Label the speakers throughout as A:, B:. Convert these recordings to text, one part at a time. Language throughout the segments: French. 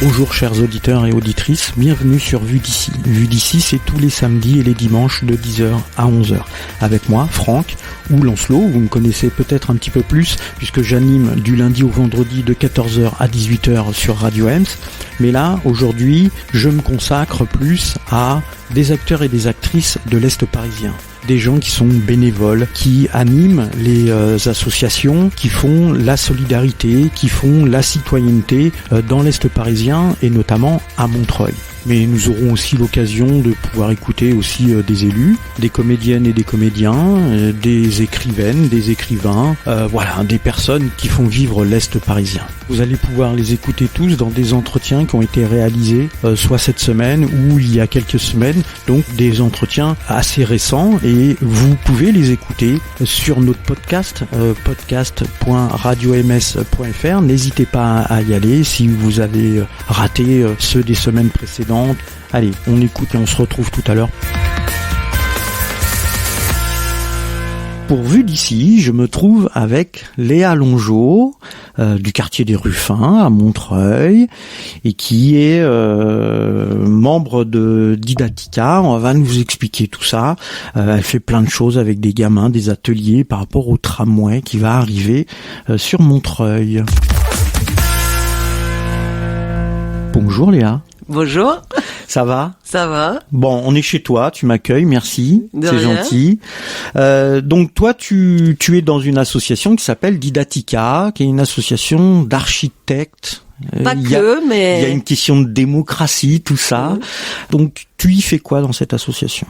A: Bonjour chers auditeurs et auditrices, bienvenue sur Vue d'ici. Vue d'ici, c'est tous les samedis et les dimanches de 10h à 11h. Avec moi, Franck, ou Lancelot, vous me connaissez peut-être un petit peu plus, puisque j'anime du lundi au vendredi de 14h à 18h sur Radio Ems. Mais là, aujourd'hui, je me consacre plus à des acteurs et des actrices de l'Est parisien. Des gens qui sont bénévoles, qui animent les associations, qui font la solidarité, qui font la citoyenneté dans l'Est parisien et notamment à Montreuil. Mais nous aurons aussi l'occasion de pouvoir écouter aussi des élus, des comédiennes et des comédiens, des écrivaines, des écrivains, voilà, des personnes qui font vivre l'Est parisien. Vous allez pouvoir les écouter tous dans des entretiens qui ont été réalisés soit cette semaine ou il y a quelques semaines, donc des entretiens assez récents et vous pouvez les écouter sur notre podcast, podcast.radioms.fr. N'hésitez pas à y aller si vous avez raté ceux des semaines précédentes. Allez, on écoute et on se retrouve tout à l'heure. Pour Vue d'ici, je me trouve avec Léa Longeau, du quartier des Ruffins à Montreuil, et qui est membre de Didatica. On va nous expliquer tout ça. Elle fait plein de choses avec des gamins, des ateliers par rapport au tramway qui va arriver sur Montreuil. Bonjour Léa.
B: Bonjour.
A: Ça va ?
B: Ça va.
A: Bon, on est chez toi, tu m'accueilles, merci,
B: De
A: c'est
B: rien.
A: gentil. Donc toi, tu es dans une association qui s'appelle Didatica, qui est une association d'architectes.
B: Pas
A: Il
B: mais...
A: y a une question de démocratie, tout ça. Donc tu y fais quoi dans cette association ?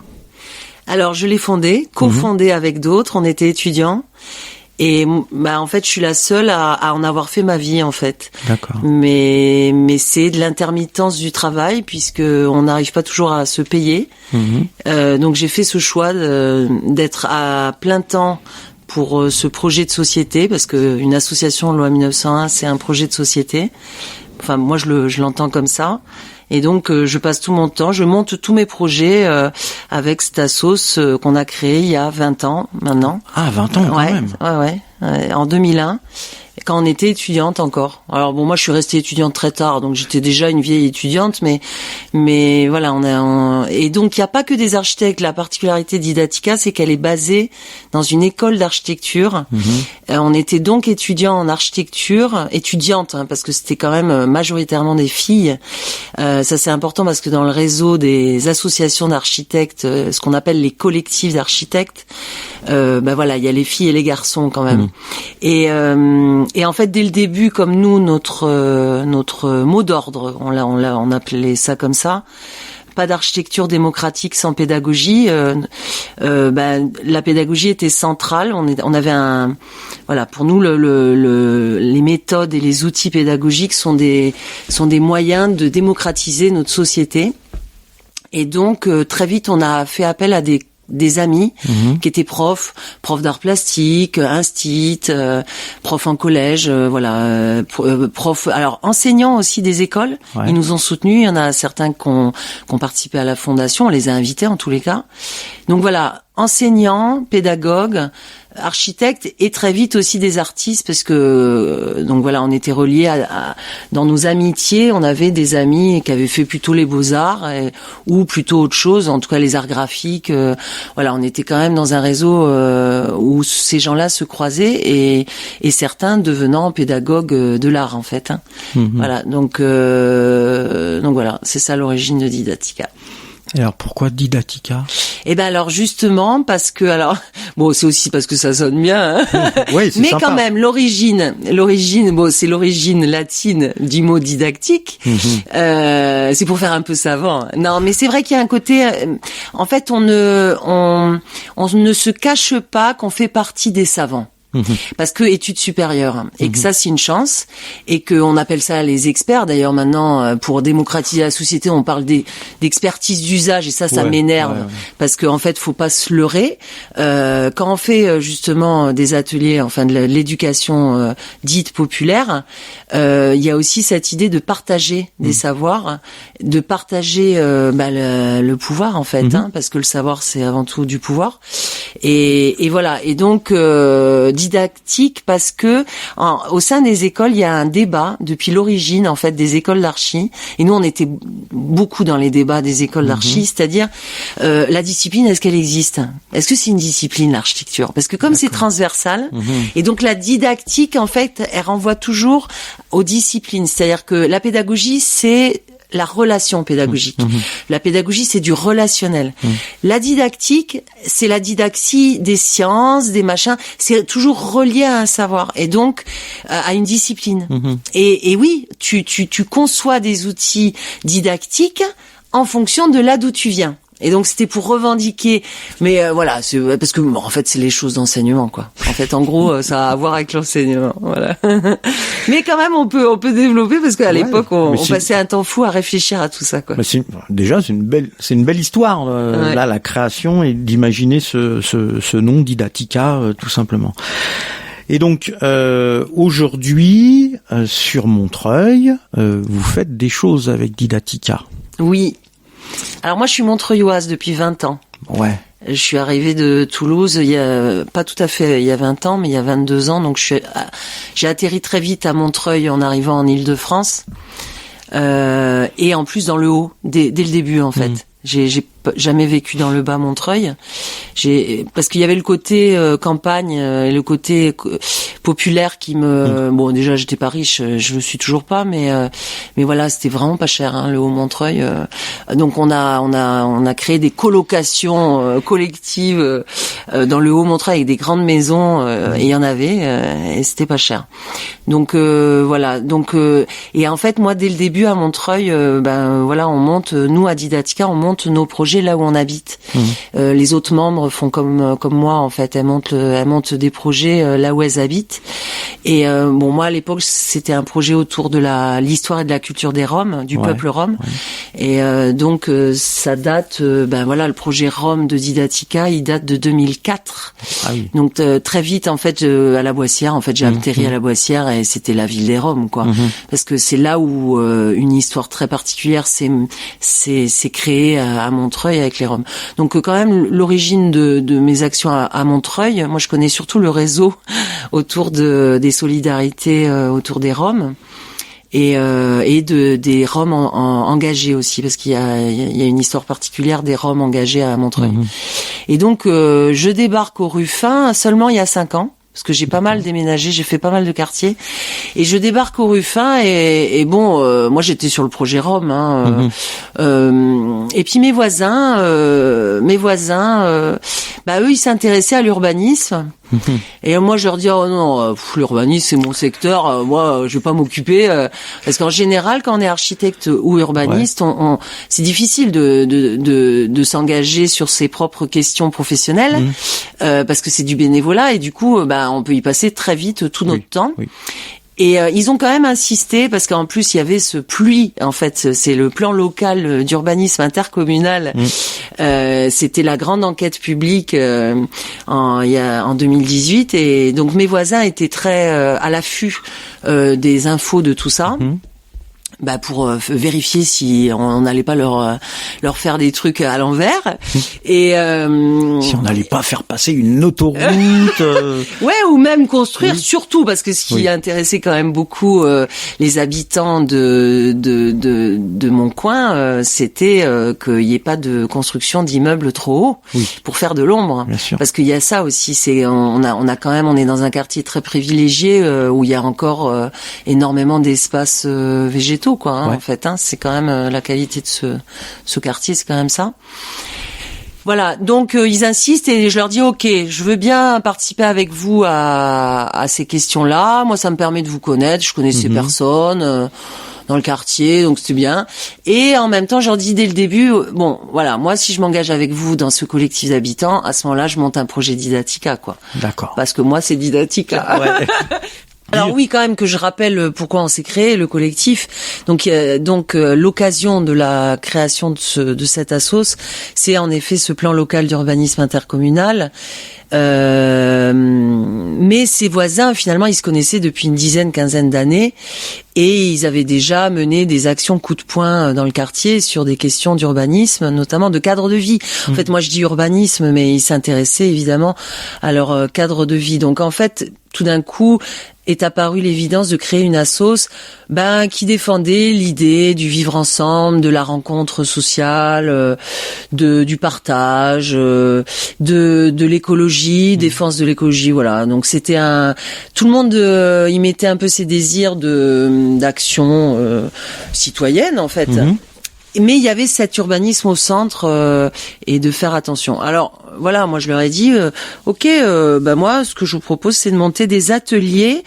B: Alors, je l'ai fondée, cofondée avec d'autres. On était étudiants. Et en fait, je suis la seule à en avoir fait ma vie, en fait.
A: D'accord.
B: Mais c'est de l'intermittence du travail, puisque on n'arrive pas toujours à se payer. Donc, j'ai fait ce choix d'être à plein temps pour ce projet de société, parce que une association loi 1901, c'est un projet de société. Enfin, moi, je l'entends comme ça. Et donc, je passe tout mon temps, je monte tous mes projets avec cette assos qu'on a créée il y a 20 ans maintenant.
A: Ah, 20 ans quand même.
B: Ouais, en 2001, quand on était étudiante encore. Alors bon, moi je suis restée étudiante très tard, donc j'étais déjà une vieille étudiante, mais voilà, et donc il n'y a pas que des architectes. La particularité d'Idatica, c'est qu'elle est basée dans une école d'architecture. On était donc étudiants en architecture, étudiantes, parce que c'était quand même majoritairement des filles. Ça c'est important parce que dans le réseau des associations d'architectes, ce qu'on appelle les collectifs d'architectes, voilà, il y a les filles et les garçons quand même. Et en fait, dès le début, comme nous, notre mot d'ordre, on appelait ça comme ça. Pas d'architecture démocratique sans pédagogie. La pédagogie était centrale. On avait pour nous les méthodes et les outils pédagogiques sont des moyens de démocratiser notre société. Et donc très vite, on a fait appel à des amis qui étaient profs d'art plastique, instit, profs en collège, profs, alors enseignants aussi des écoles. Ouais. Ils nous ont soutenus. Il y en a certains qui ont participé à la fondation. On les a invités en tous les cas. Donc voilà, enseignants, pédagogues, architectes et très vite aussi des artistes, parce que donc voilà, on était reliés dans nos amitiés. On avait des amis qui avaient fait plutôt les beaux-arts ou plutôt autre chose, en tout cas les arts graphiques. Voilà, on était quand même dans un réseau où ces gens-là se croisaient et certains devenant pédagogues de l'art en fait. Voilà, donc voilà, c'est ça l'origine de Didatica.
A: Et alors pourquoi Didatica ?
B: Alors justement parce que c'est aussi parce que ça sonne bien.
A: Oui, c'est
B: mais
A: sympa.
B: Quand même l'origine, c'est l'origine latine du mot didactique. C'est pour faire un peu savant. Non, mais c'est vrai qu'il y a un côté. En fait, on ne se cache pas qu'on fait partie des savants. Parce que études supérieures, et que ça c'est une chance, et qu'on appelle ça les experts. D'ailleurs maintenant, pour démocratiser la société, on parle d'expertise d'usage, et ça m'énerve, parce qu'en fait faut pas se leurrer. Quand on fait justement des ateliers, enfin de l'éducation dite populaire, il y a aussi cette idée de partager des savoirs, de partager le pouvoir en fait, parce que le savoir c'est avant tout du pouvoir. Et voilà. Et donc didactique parce que au sein des écoles, il y a un débat depuis l'origine en fait des écoles d'archi. Et nous, on était beaucoup dans les débats des écoles d'archi, c'est-à-dire la discipline, est-ce qu'elle existe ? Est-ce que c'est une discipline l'architecture ? Parce que comme c'est transversal, et donc la didactique en fait, elle renvoie toujours aux disciplines. C'est-à-dire que la pédagogie, c'est la relation pédagogique. La pédagogie, c'est du relationnel. La didactique, c'est la didaxie des sciences, des machins. C'est toujours relié à un savoir et donc à une discipline. Et oui, tu conçois des outils didactiques en fonction de là d'où tu viens. Et donc c'était pour revendiquer, mais voilà, c'est parce que en fait c'est les choses d'enseignement quoi. En fait, en gros, ça a à voir avec l'enseignement, voilà. Mais quand même, on peut développer parce qu'à l'époque, on passait un temps fou à réfléchir à tout ça quoi.
A: Déjà, c'est une belle histoire là, la création et d'imaginer ce nom Didactica tout simplement. Et donc aujourd'hui sur Montreuil, vous faites des choses avec Didactica.
B: Oui. Alors moi je suis montreuilloise depuis 20 ans.
A: Ouais.
B: Je suis arrivée de Toulouse il y a pas tout à fait il y a 20 ans mais il y a 22 ans donc j'ai atterri très vite à Montreuil en arrivant en Île-de-France. Et en plus dans le haut dès le début en fait. J'ai jamais vécu dans le bas Montreuil. Parce qu'il y avait le côté campagne et le côté populaire qui me bon déjà j'étais pas riche, je le suis toujours pas mais voilà, c'était vraiment pas cher hein, le Haut Montreuil. Donc on a créé des colocations collectives dans le Haut Montreuil avec des grandes maisons et il y en avait et c'était pas cher. Donc voilà, donc et en fait moi dès le début à Montreuil voilà, on monte nous à Didactica, on monte nos projets là où on habite. Les autres membres font comme moi en fait, elles montent des projets là où elles habitent. Et bon moi à l'époque c'était un projet autour de l'histoire et de la culture des Roms, du peuple Rom. Et donc ça date voilà, le projet Rom de Didactica, il date de 2004. Ah oui. Donc très vite en fait à la Boissière, en fait j'ai atterri à la Boissière et c'était la ville des Roms quoi. Parce que c'est là où une histoire très particulière s'est créée à Montreuil avec les Roms. Donc quand même l'origine de mes actions à Montreuil, moi je connais surtout le réseau autour des solidarités autour des Roms et des Roms engagés aussi parce qu'il y a une histoire particulière des Roms engagés à Montreuil. Et donc je débarque au Ruffin seulement il y a 5 ans. Parce que j'ai pas mal déménagé, j'ai fait pas mal de quartiers, et je débarque au Ruffin et bon, moi j'étais sur le projet Rome, et puis mes voisins, eux ils s'intéressaient à l'urbanisme. Et moi je leur dis oh non, l'urbanisme c'est mon secteur, moi je vais pas m'occuper parce qu'en général quand on est architecte ou urbaniste, c'est difficile de s'engager sur ses propres questions professionnelles parce que c'est du bénévolat et du coup on peut y passer très vite tout notre temps. Et ils ont quand même insisté parce qu'en plus il y avait ce PLUI, en fait c'est le plan local d'urbanisme intercommunal. C'était la grande enquête publique en 2018 et donc mes voisins étaient très à l'affût des infos de tout ça. Pour vérifier si on n'allait pas leur faire des trucs à l'envers et
A: si on n'allait pas faire passer une autoroute
B: ou même construire surtout parce que ce qui intéressait quand même beaucoup les habitants de mon coin c'était qu'il y ait pas de construction d'immeubles trop hauts pour faire de l'ombre parce qu'il y a ça aussi, on est dans un quartier très privilégié où il y a encore énormément d'espaces végétaux en fait c'est quand même la qualité de ce quartier, c'est quand même ça. Voilà, donc ils insistent et je leur dis OK, je veux bien participer avec vous à ces questions-là. Moi ça me permet de vous connaître, je connaissais personne dans le quartier, donc c'était bien. Et en même temps, je leur dis dès le début, bon, voilà, moi si je m'engage avec vous dans ce collectif d'habitants, à ce moment-là, je monte un projet Didactica, quoi.
A: D'accord.
B: Parce que moi c'est Didactica. Alors oui, quand même que je rappelle pourquoi on s'est créé le collectif. Donc l'occasion de la création de cette assos, c'est en effet ce plan local d'urbanisme intercommunal. Mais ses voisins, finalement, ils se connaissaient depuis une quinzaine d'années et ils avaient déjà mené des actions coup de poing dans le quartier sur des questions d'urbanisme, notamment de cadre de vie. En fait, moi je dis urbanisme, mais ils s'intéressaient évidemment à leur cadre de vie. Donc en fait, tout d'un coup, est apparue l'évidence de créer une assos qui défendait l'idée du vivre ensemble, de la rencontre sociale, du partage, de l'écologie, défense de l'écologie, voilà. Donc c'était tout le monde y mettait un peu ses désirs d'action citoyenne en fait. Mais il y avait cet urbanisme au centre et de faire attention. Alors voilà, moi je leur ai dit moi ce que je vous propose c'est de monter des ateliers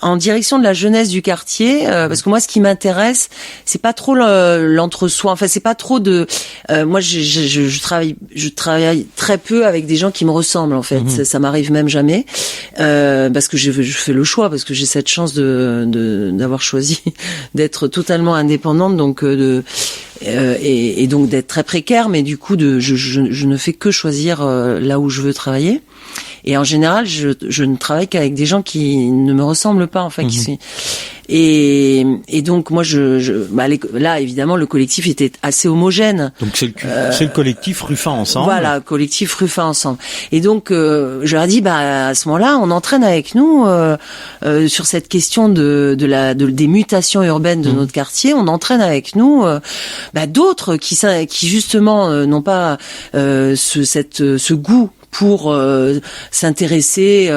B: en direction de la jeunesse du quartier parce que moi ce qui m'intéresse c'est pas trop l'entre-soi. Enfin c'est pas trop de moi je travaille très peu avec des gens qui me ressemblent en fait. Ça m'arrive même jamais parce que je fais le choix parce que j'ai cette chance d'avoir choisi d'être totalement indépendante donc et donc d'être très précaire, mais du coup je ne fais que choisir là où je veux travailler. Et en général, je ne travaille qu'avec des gens qui ne me ressemblent pas, en fait. Et donc moi là évidemment le collectif était assez homogène.
A: Donc c'est le collectif Ruffin Ensemble.
B: Voilà, collectif Ruffin Ensemble. Et donc je leur ai dit à ce moment-là, on entraîne avec nous sur cette question des mutations urbaines de notre quartier, on entraîne avec nous d'autres qui justement n'ont pas ce goût pour s'intéresser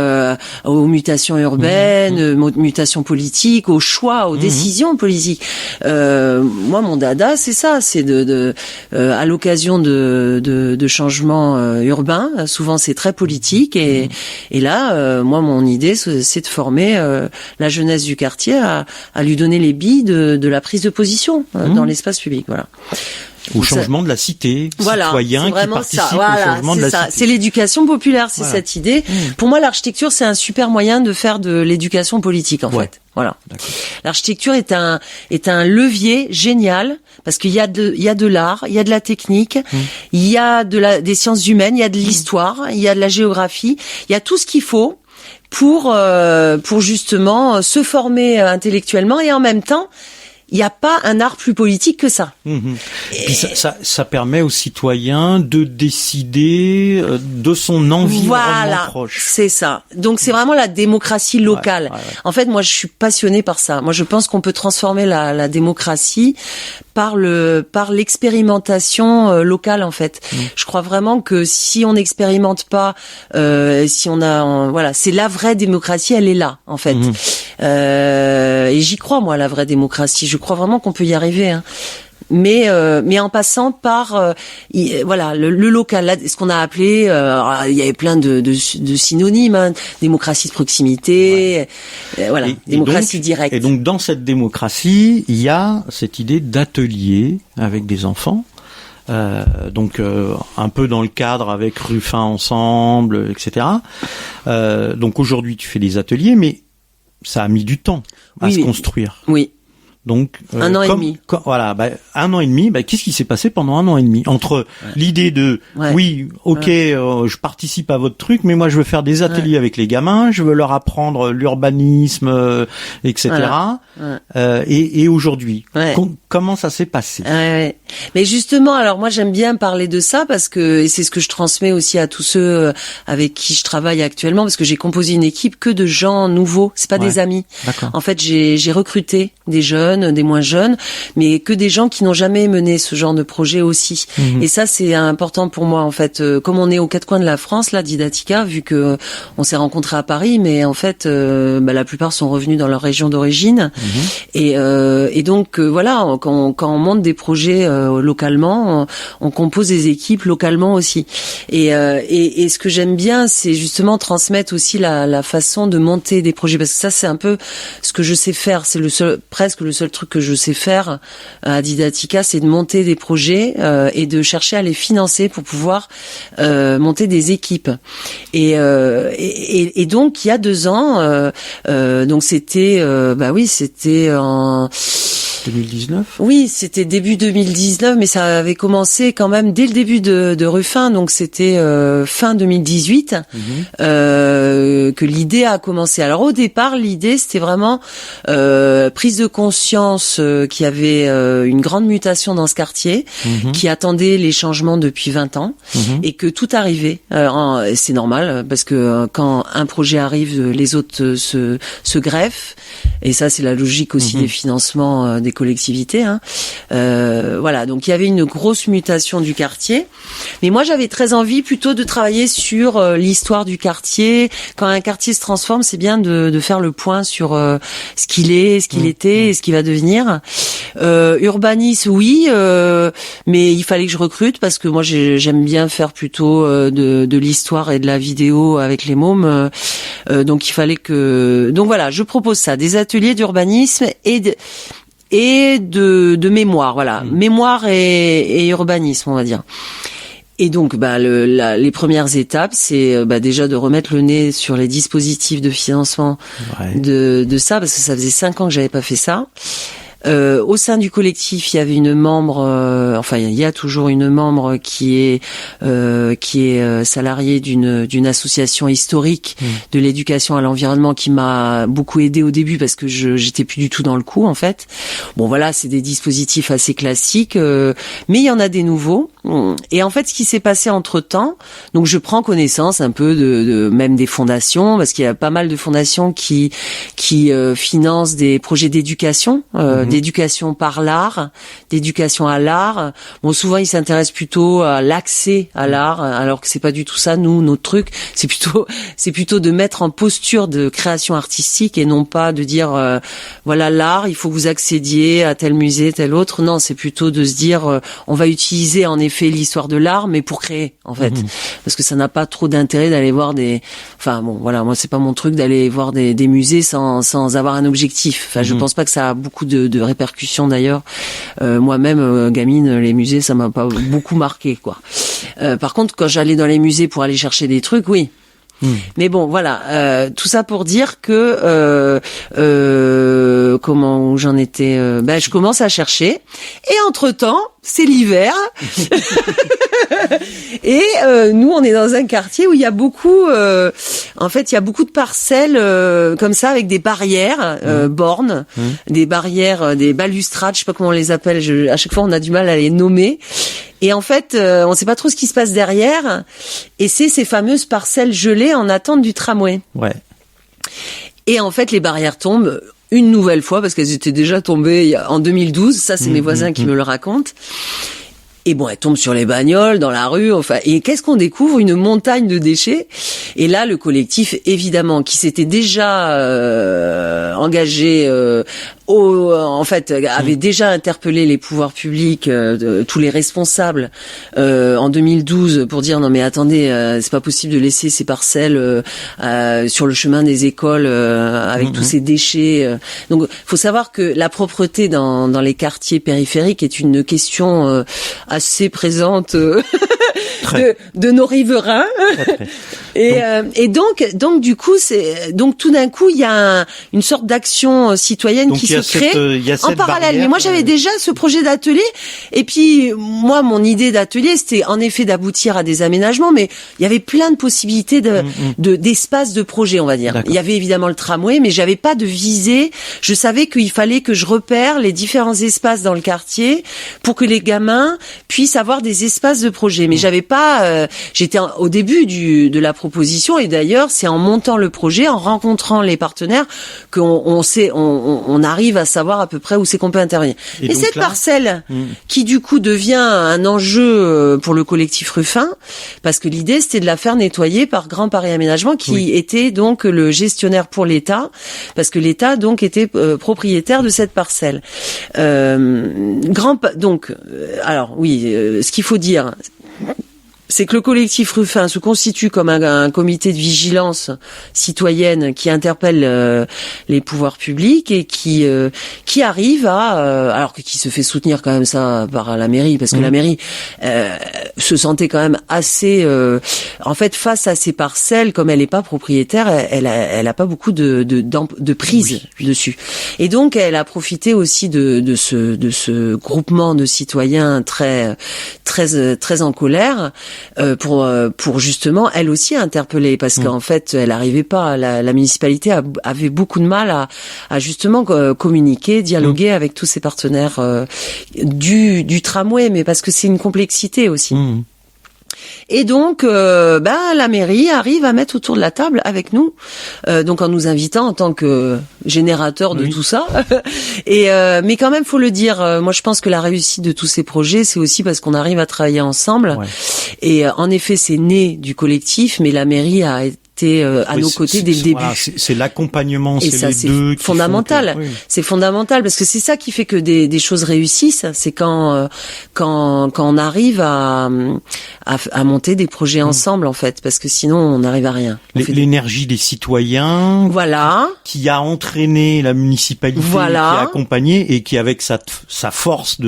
B: aux mutations urbaines, mutations politiques, aux choix, aux décisions politiques. Moi, mon dada, c'est ça, c'est à l'occasion de changements urbains, souvent c'est très politique, et là, moi, mon idée, c'est de former la jeunesse du quartier à lui donner les billes de la prise de position dans l'espace public, voilà.
A: Au changement de la cité, citoyens qui participent au changement de la cité.
B: C'est l'éducation populaire, c'est cette idée. Pour moi, l'architecture, c'est un super moyen de faire de l'éducation politique, en fait. Voilà. D'accord. L'architecture est un levier génial parce qu'il y a de l'art, il y a de la technique, il y a des sciences humaines, il y a de l'histoire, il y a de la géographie, il y a tout ce qu'il faut pour justement se former intellectuellement et en même temps, il n'y a pas un art plus politique que ça.
A: Et puis ça permet aux citoyens de décider de son environnement proche.
B: C'est ça. Donc c'est vraiment la démocratie locale. Ouais. En fait, moi je suis passionnée par ça. Moi je pense qu'on peut transformer la démocratie par l'expérimentation locale en fait. Je crois vraiment que si on n'expérimente pas, si on a c'est la vraie démocratie, elle est là en fait. Et j'y crois moi la vraie démocratie. Je crois vraiment qu'on peut y arriver. Hein. Mais en passant par le local, là, ce qu'on a appelé, il y avait plein de synonymes, démocratie de proximité, démocratie directe.
A: Et donc dans cette démocratie, il y a cette idée d'atelier avec des enfants. Donc un peu dans le cadre avec Ruffin Ensemble, etc. Donc aujourd'hui tu fais des ateliers, mais ça a mis du temps à se construire.
B: Oui.
A: Donc
B: 1 an et demi.
A: 1 an et demi. Qu'est-ce qui s'est passé pendant 1 an et demi entre l'idée de je participe à votre truc, mais moi je veux faire des ateliers avec les gamins, je veux leur apprendre l'urbanisme, etc. Et aujourd'hui, comment ça s'est passé?
B: Mais justement, alors moi j'aime bien parler de ça parce que et c'est ce que je transmets aussi à tous ceux avec qui je travaille actuellement parce que j'ai composé une équipe que de gens nouveaux, c'est pas des amis.
A: D'accord.
B: En fait, j'ai recruté des jeunes, des moins jeunes, mais que des gens qui n'ont jamais mené ce genre de projet aussi. Et ça, c'est important pour moi, en fait. Comme on est aux 4 coins de la France, là, Didatica, vu que on s'est rencontrés à Paris, mais en fait, la plupart sont revenus dans leur région d'origine. Et donc, quand on monte des projets localement, on compose des équipes localement aussi. Et ce que j'aime bien, c'est justement transmettre aussi la façon de monter des projets, parce que ça c'est un peu ce que je sais faire, c'est presque le seul truc que je sais faire à Didatica, c'est de monter des projets et de chercher à les financer pour pouvoir monter des équipes. Et donc il y a 2 ans, donc c'était c'était en
A: 2019.
B: Oui, c'était début 2019, mais ça avait commencé quand même dès le début de Ruffin, donc c'était fin 2018 que l'idée a commencé. Alors au départ, l'idée c'était vraiment prise de conscience qu'il y avait une grande mutation dans ce quartier, qui attendait les changements depuis 20 ans, et que tout arrivait. C'est normal, parce que quand un projet arrive, les autres se greffent, et ça c'est la logique aussi des financements des collectivités. Voilà, donc il y avait une grosse mutation du quartier. Mais moi, j'avais très envie plutôt de travailler sur l'histoire du quartier. Quand un quartier se transforme, c'est bien de faire le point sur ce qu'il est, ce qu'il était et ce qu'il va devenir. Urbanisme, oui, mais il fallait que je recrute parce que moi, j'aime bien faire plutôt de l'histoire et de la vidéo avec les mômes. Donc il fallait que... Donc voilà, je propose ça, des ateliers d'urbanisme et de mémoire, voilà, mémoire et urbanisme, on va dire. Et donc, les premières étapes, c'est déjà de remettre le nez sur les dispositifs de financement de ça, parce que ça faisait 5 ans que j'avais pas fait ça. Au sein du collectif, il y avait une membre, il y a toujours une membre qui est salariée d'une association historique de l'éducation à l'environnement, qui m'a beaucoup aidée au début parce que j'étais plus du tout dans le coup en fait. Bon voilà, c'est des dispositifs assez classiques, mais il y en a des nouveaux. Et en fait, ce qui s'est passé entre-temps, donc je prends connaissance un peu de même des fondations, parce qu'il y a pas mal de fondations qui financent des projets d'éducation, d'éducation par l'art, d'éducation à l'art. Bon, souvent ils s'intéressent plutôt à l'accès à l'art, alors que c'est pas du tout ça. Nous, notre truc, c'est plutôt de mettre en posture de création artistique et non pas de dire voilà l'art, il faut que vous accédiez à tel musée, tel autre. Non, c'est plutôt de se dire on va utiliser en effet l'histoire de l'art, mais pour créer en fait, parce que ça n'a pas trop d'intérêt d'aller voir moi c'est pas mon truc d'aller voir des musées sans avoir un objectif. Enfin, je pense pas que ça a beaucoup de répercussions d'ailleurs. Moi-même, gamine, les musées, ça m'a pas beaucoup marqué, quoi. Par contre, quand j'allais dans les musées pour aller chercher des trucs, oui. Mais bon, voilà, tout ça pour dire que comment j'en étais. Je commence à chercher, et entre-temps, c'est l'hiver, et nous, on est dans un quartier où il y a beaucoup, il y a beaucoup de parcelles comme ça avec des barrières, bornes, des barrières, des balustrades, je sais pas comment on les appelle. À chaque fois, on a du mal à les nommer. Et en fait, on sait pas trop ce qui se passe derrière. Et c'est ces fameuses parcelles gelées en attente du tramway.
A: Ouais.
B: Et en fait, les barrières tombent une nouvelle fois, parce qu'elles étaient déjà tombées en 2012. Ça, c'est mes voisins qui me le racontent. Et bon, elles tombent sur les bagnoles, dans la rue, et qu'est-ce qu'on découvre? Une montagne de déchets. Et là, le collectif, évidemment, qui s'était déjà engagé, avait déjà interpellé les pouvoirs publics, tous les responsables, en 2012, pour dire non mais attendez, c'est pas possible de laisser ces parcelles sur le chemin des écoles avec tous ces déchets. Donc, faut savoir que la propreté dans les quartiers périphériques est une question assez présente de nos riverains. Et donc du coup tout d'un coup il y a une sorte d'action citoyenne qui se crée en parallèle. Mais moi j'avais déjà ce projet d'atelier, et puis moi mon idée d'atelier c'était en effet d'aboutir à des aménagements, mais il y avait plein de possibilités d'espace de projet, on va dire. Il y avait évidemment le tramway, mais j'avais pas de visée. Je savais qu'il fallait que je repère les différents espaces dans le quartier pour que les gamins puissent avoir des espaces de projet. Mais j'avais pas, j'étais au début de la proposition, et d'ailleurs c'est en montant le projet, en rencontrant les partenaires qu'on arrive arrive à savoir à peu près où c'est qu'on peut intervenir. Et cette parcelle, qui du coup devient un enjeu pour le collectif Ruffin, parce que l'idée c'était de la faire nettoyer par Grand Paris Aménagement, qui était donc le gestionnaire pour l'État, parce que l'État donc était propriétaire de cette parcelle. Ce qu'il faut dire, c'est que le collectif Ruffin se constitue comme un comité de vigilance citoyenne qui interpelle les pouvoirs publics et qui arrive à qui se fait soutenir quand même ça par la mairie, parce que la mairie se sentait quand même assez en fait face à ces parcelles, comme elle n'est pas propriétaire, elle a pas beaucoup de prise dessus, et donc elle a profité aussi de ce groupement de citoyens très en colère pour justement elle aussi interpeller, parce qu'en fait elle arrivait pas, la municipalité avait beaucoup de mal à justement communiquer, dialoguer avec tous ses partenaires du tramway, mais parce que c'est une complexité aussi. Et donc, la mairie arrive à mettre autour de la table avec nous, donc en nous invitant en tant que générateur de tout ça. Et mais quand même, faut le dire. Moi, je pense que la réussite de tous ces projets, c'est aussi parce qu'on arrive à travailler ensemble. Et en effet, c'est né du collectif, mais la mairie a été à nos côtés dès le début.
C: Voilà, c'est l'accompagnement,
B: et
C: c'est
B: ça,
C: les
B: c'est
C: deux
B: fondamental. C'est fondamental, parce que c'est ça qui fait que des choses réussissent. C'est quand on arrive à monter des projets ensemble, en fait, parce que sinon on n'arrive à rien.
C: L'énergie des citoyens, qui a entraîné la municipalité, qui a accompagné, et qui, avec sa force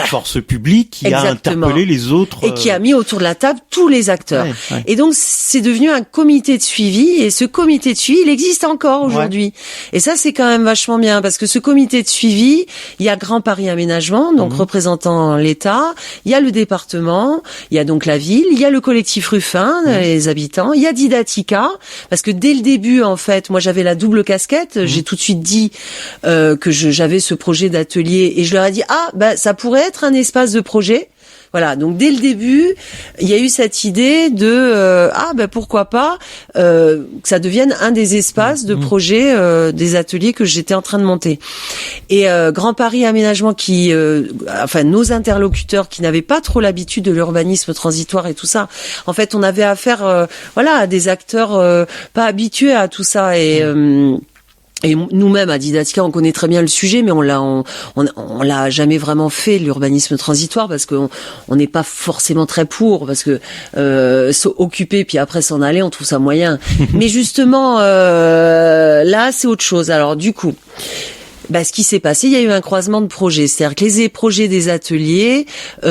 C: force publique, qui a interpellé les autres
B: et qui a mis autour de la table tous les acteurs. Et donc c'est devenu un comité de suivi, et ce comité de suivi, il existe encore aujourd'hui. Et ça, c'est quand même vachement bien, parce que ce comité de suivi, il y a Grand Paris Aménagement, donc représentant l'État, il y a le département, il y a donc la ville, il y a le collectif Ruffin, les habitants, il y a Didatica, parce que dès le début, en fait, moi j'avais la double casquette, j'ai tout de suite dit que j'avais ce projet d'atelier, et je leur ai dit ça pourrait être un espace de projet. Voilà, donc dès le début, il y a eu cette idée de pourquoi pas que ça devienne un des espaces de projet des ateliers que j'étais en train de monter. Et Grand Paris Aménagement, qui nos interlocuteurs qui n'avaient pas trop l'habitude de l'urbanisme transitoire et tout ça. En fait, on avait affaire à des acteurs pas habitués à tout ça, et nous-mêmes à Didatica, on connaît très bien le sujet, mais on l'a jamais vraiment fait, l'urbanisme transitoire, parce qu'on n'est pas forcément très pour, parce que s'occuper puis après s'en aller, on trouve ça moyen. Mais justement, là, c'est autre chose. Alors du coup, ce qui s'est passé, il y a eu un croisement de projets, c'est-à-dire que les projets des ateliers en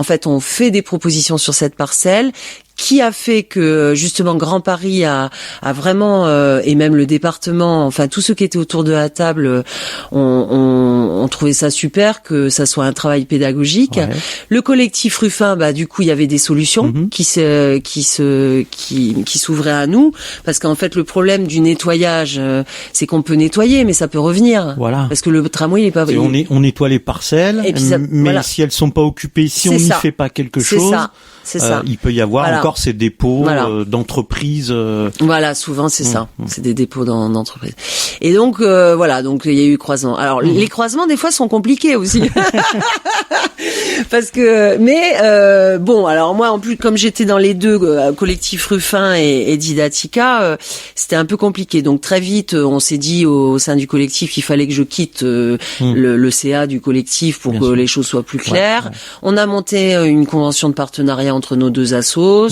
B: fait, on fait des propositions sur cette parcelle, qui a fait que justement Grand Paris a vraiment et même le département, enfin tous ceux qui étaient autour de la table ont trouvé ça super, que ça soit un travail pédagogique. Le collectif Ruffin, du coup il y avait des solutions qui s'ouvraient à nous, parce qu'en fait le problème du nettoyage, c'est qu'on peut nettoyer, mais ça peut revenir. Parce que le tramway il est pas.
C: On nettoie les parcelles, mais si elles sont pas occupées, si on n'y fait pas quelque chose.
B: C'est ça.
C: Il peut y avoir encore ces dépôts d'entreprises.
B: Voilà, souvent c'est ça. C'est des dépôts d'entreprises. Et donc donc il y a eu croisement. Alors les croisements des fois sont compliqués aussi. Parce que alors moi en plus, comme j'étais dans les deux collectifs Ruffin et Didatica, c'était un peu compliqué. Donc très vite on s'est dit au sein du collectif qu'il fallait que je quitte le CA du collectif pour que les choses soient plus claires. On a monté une convention de partenariat entre nos deux assos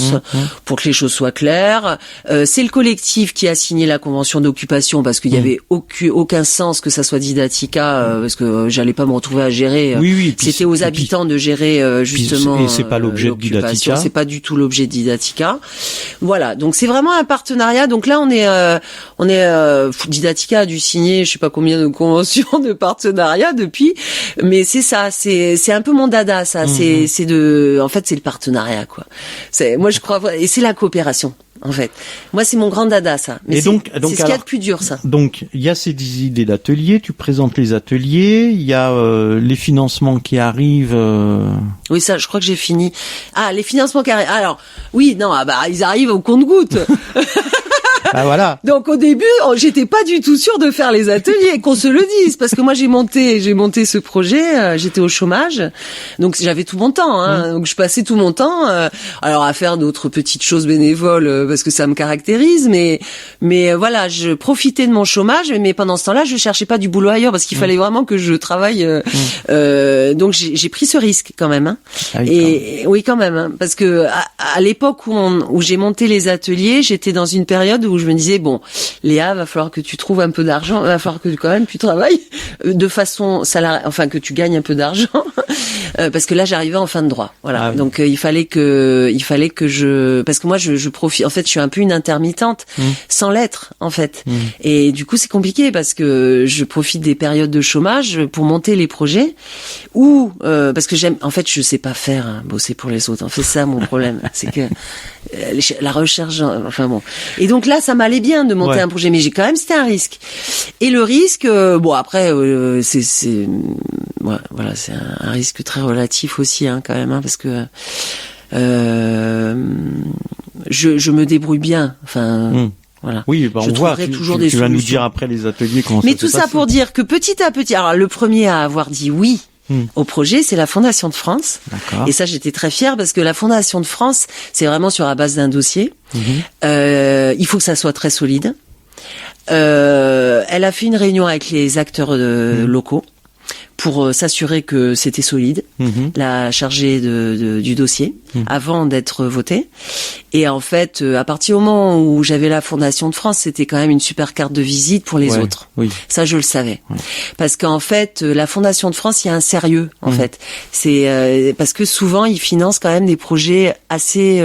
B: pour que les choses soient claires. C'est le collectif qui a signé la convention d'occupation, parce qu'il y avait aucun sens que ça soit Didatica, parce que j'allais pas me retrouver à gérer. C'était aux habitants de gérer justement.
C: Et c'est pas l'objet de Didatica.
B: C'est pas du tout l'objet de Didatica. Voilà, donc c'est vraiment un partenariat. Donc là on est Didatica a dû signer je sais pas combien de conventions de partenariat depuis, mais c'est ça, c'est un peu mon dada ça. C'est le partenariat, quoi. Moi je crois, et c'est la coopération. En fait, moi c'est mon grand dada ça. Mais c'est ce qu'il y a de plus dur, ça.
C: Donc il y a ces idées d'ateliers, tu présentes les ateliers, il y a les financements qui arrivent.
B: Oui, ça, je crois que j'ai fini. Les financements qui arrivent. Alors oui, non, ils arrivent au compte-gouttes.
C: Ah voilà.
B: Donc au début, j'étais pas du tout sûre de faire les ateliers, qu'on se le dise, parce que moi j'ai monté ce projet, j'étais au chômage, donc j'avais tout mon temps, hein, donc je passais tout mon temps, alors à faire d'autres petites choses bénévoles parce que ça me caractérise, mais voilà, je profitais de mon chômage, mais pendant ce temps-là, je cherchais pas du boulot ailleurs parce qu'il fallait vraiment que je travaille, donc j'ai pris ce risque quand même, hein.
C: Ah oui,
B: Et oui quand même, hein, parce que à l'époque où j'ai monté les ateliers, j'étais dans une période où je me disais bon, Léa, va falloir que tu trouves un peu d'argent, va falloir que quand même tu travailles de façon salariée, enfin que tu gagnes un peu d'argent, parce que là j'arrivais en fin de droit, voilà. Ah oui. Donc il fallait que je, parce que moi je profite, en fait je suis un peu une intermittente, sans l'être en fait, et du coup c'est compliqué parce que je profite des périodes de chômage pour monter les projets, ou parce que j'aime, en fait je sais pas faire, hein, bosser pour les autres, en fait c'est ça mon problème, c'est que la recherche, enfin bon. Et donc là, ça m'allait bien de monter un projet, mais c'était un risque. Et le risque, bon après, c'est voilà, c'est un risque très relatif aussi, hein, quand même, hein, parce que je me débrouille bien, enfin. Voilà.
C: Oui, on voit. Tu vas nous dire après les ateliers comment ça s'est passé.
B: Mais tout ça pour dire que petit à petit, alors le premier à avoir dit oui au projet, c'est la Fondation de France.
C: D'accord.
B: Et ça, j'étais très fière parce que la Fondation de France, c'est vraiment sur la base d'un dossier. Il faut que ça soit très solide. Elle a fait une réunion avec les acteurs locaux pour s'assurer que c'était solide, la chargée du dossier, avant d'être votée. Et en fait, à partir du moment où j'avais la Fondation de France, c'était quand même une super carte de visite pour les autres. Oui. Ça, je le savais. Parce qu'en fait, la Fondation de France, il y a un sérieux, en fait. C'est parce que souvent, ils financent quand même des projets assez...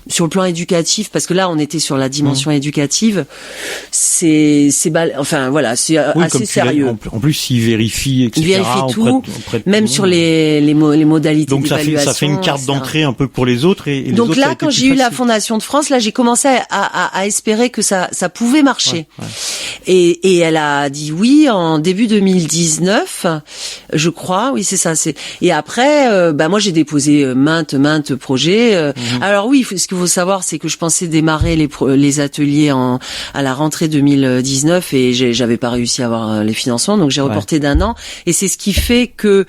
B: sur le plan éducatif, parce que là on était sur la dimension éducative, enfin voilà, c'est assez sérieux.
C: En plus, ils vérifient, etc.
B: Ils vérifient tout, même sur les modalités d'évaluation.
C: Donc ça fait une carte d'entrée un peu pour les autres. Et
B: donc
C: les autres,
B: là, quand j'ai eu la Fondation de France, là j'ai commencé à espérer que ça pouvait marcher. Et elle a dit oui en début 2019, je crois. Oui, c'est ça. Et après, moi j'ai déposé maintes projets. Alors oui, ce qu'il faut savoir, c'est que je pensais démarrer les ateliers à la rentrée 2019 et j'avais pas réussi à avoir les financements, donc j'ai reporté d'1 an. Et c'est ce qui fait que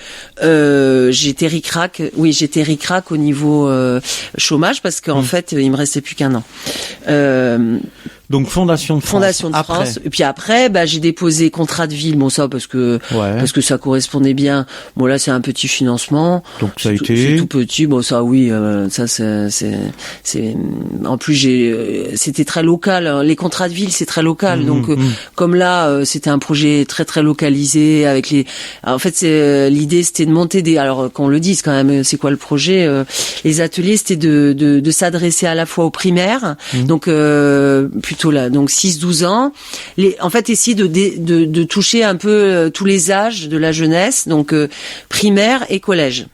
B: j'étais ric-rac. Oui, j'étais ric-rac au niveau chômage parce qu'en fait, il me restait plus qu'1 an.
C: Donc Fondation de France.
B: Fondation de France. Et puis après, j'ai déposé contrat de ville. Bon, ça parce que ça correspondait bien. Bon là, c'est un petit financement.
C: Donc ça a été.
B: C'est tout petit. Bon ça, oui, ça c'est. En plus c'était très local. Les contrats de ville, c'est très local. Donc comme là, c'était un projet très très localisé avec les. En fait, l'idée c'était de monter alors qu'on le dise quand même. C'est quoi le projet Les ateliers, c'était de s'adresser à la fois aux primaires. Donc plutôt là, donc 6-12 ans. En fait, essayer de toucher un peu tous les âges de la jeunesse, donc primaire et collège.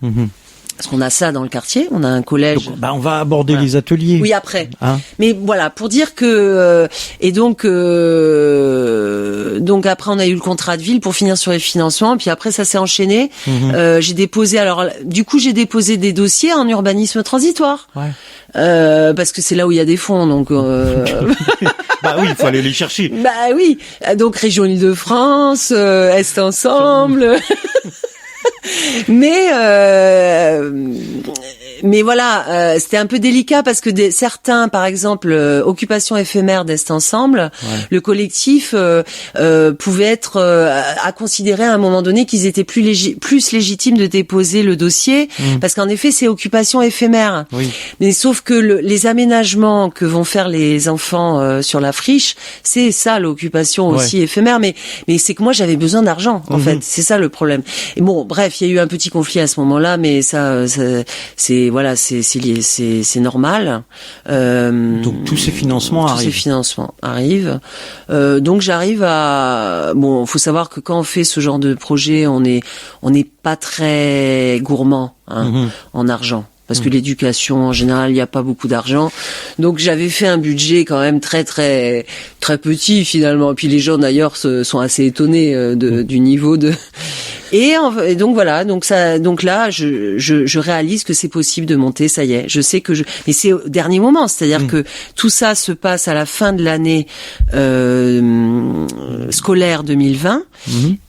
B: Parce qu'on a ça dans le quartier, on a un collège.
C: Donc, on va aborder les ateliers.
B: Oui, après. Mais voilà, pour dire que donc après on a eu le contrat de ville pour finir sur les financements, puis après ça s'est enchaîné. J'ai déposé des dossiers en urbanisme transitoire. Parce que c'est là où il y a des fonds, donc.
C: Oui, il faut aller les chercher.
B: Oui, donc région Île-de-France, Est Ensemble. Mais voilà, c'était un peu délicat parce que certains, par exemple, Occupation éphémère d'Est Ensemble, le collectif pouvait être à considérer à un moment donné qu'ils étaient plus légitimes de déposer le dossier parce qu'en effet c'est occupation éphémère. Mais sauf que les aménagements que vont faire les enfants sur la friche, c'est ça l'occupation aussi éphémère. Mais c'est que moi j'avais besoin d'argent en fait, c'est ça le problème. Et bon, bref, il y a eu un petit conflit à ce moment-là, mais ça c'est voilà, c'est normal.
C: Donc tous ces financements arrivent.
B: Tous ces financements arrivent. Donc j'arrive à. Bon, faut savoir que quand on fait ce genre de projet, on n'est pas très gourmand en argent. Parce que l'éducation, en général, il n'y a pas beaucoup d'argent. Donc, j'avais fait un budget quand même très, très, très petit, finalement. Et puis, les gens, d'ailleurs, sont assez étonnés du niveau Et donc voilà, donc là, je réalise que c'est possible de monter. Ça y est, je sais que mais c'est au dernier moment, c'est-à-dire que tout ça se passe à la fin de l'année scolaire 2020.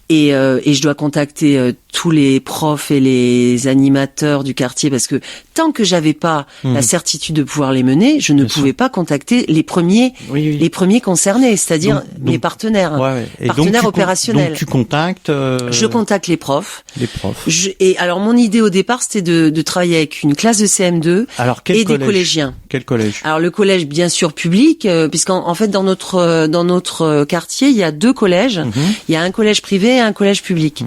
B: Et je dois contacter tous les profs et les animateurs du quartier parce que tant que j'avais pas la certitude de pouvoir les mener, je ne pouvais pas contacter les premiers concernés, c'est-à-dire mes partenaires, partenaires opérationnels.
C: Donc tu contactes
B: Je contacte les profs.
C: Les profs.
B: Et alors mon idée au départ c'était de travailler avec une classe de CM2 et des collégiens.
C: Quel collège?
B: Alors le collège bien sûr public puisqu'en fait dans notre quartier, il y a 2 collèges, il y a un collège privé et un collège public.